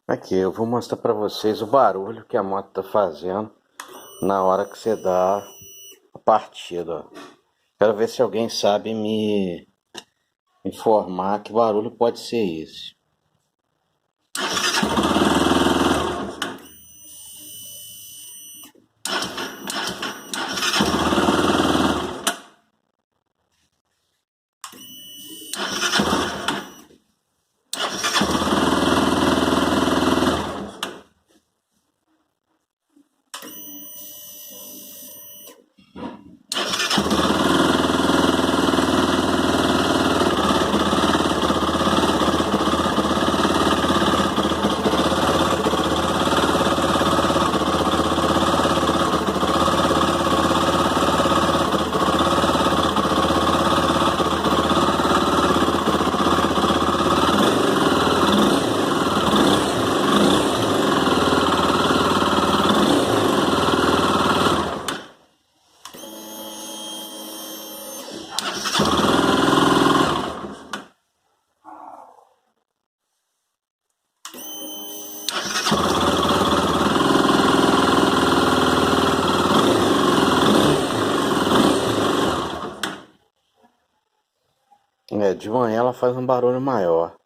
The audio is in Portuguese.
Aqui, eu vou mostrar pra vocês o barulho que a moto tá fazendo na hora que você dá a partida, ó. Quero ver se alguém sabe me informar que barulho pode ser esse. De manhã ela faz um barulho maior.